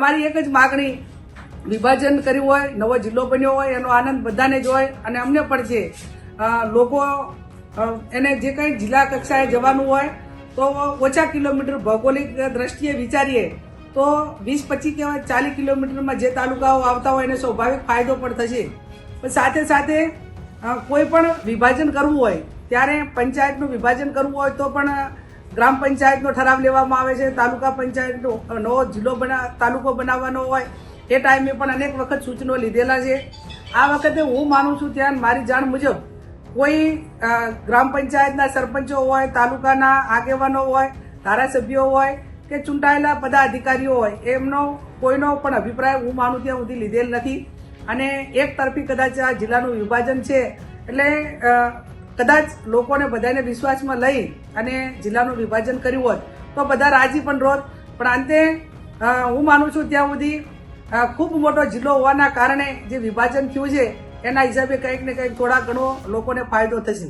અમારી એક જ માગણી, વિભાજન કર્યું હોય, નવો જિલ્લો બન્યો હોય એનો આનંદ બધાને જ હોય અને અમને પણ છે. લોકો એને જે કંઈ જિલ્લા કક્ષાએ જવાનું હોય તો ઓછા કિલોમીટર ભૌગોલિક દ્રષ્ટિએ વિચારીએ તો 20-25 કે 40 કિલોમીટરમાં જે તાલુકાઓ આવતા હોય એને સ્વાભાવિક ફાયદો પણ થશે. પણ સાથે સાથે કોઈ પણ વિભાજન કરવું હોય ત્યારે પંચાયતનું વિભાજન કરવું હોય તો પણ ગ્રામ પંચાયતનો ઠરાવ લેવામાં આવે છે. તાલુકા પંચાયતનો નવો જિલ્લો તાલુકો બનાવવાનો હોય એ ટાઈમે પણ અનેક વખત સૂચનો લીધેલા છે. આ વખતે હું માનું છું ત્યાં મારી જાણ મુજબ કોઈ ગ્રામ પંચાયતના સરપંચો હોય, તાલુકાના આગેવાનો હોય, ધારાસભ્યો હોય કે ચૂંટાયેલા પદાધિકારીઓ હોય એમનો કોઈનો પણ અભિપ્રાય હું માનું ત્યાં સુધી લીધેલ નથી. અને એક તરફી કદાચ આ જિલ્લાનું વિભાજન છે એટલે કદાચ લોકોને બધાને વિશ્વાસમાં લઈ અને જિલ્લાનું વિભાજન કર્યું હોત તો બધા રાજી પણ રોત. પણ અંતે હું માનું છું ત્યાં સુધી ખૂબ મોટો જિલ્લો હોવાના કારણે જે વિભાજન થયું છે એના હિસાબે કંઈક ને કંઈક થોડા ઘણો લોકોને ફાયદો થશે.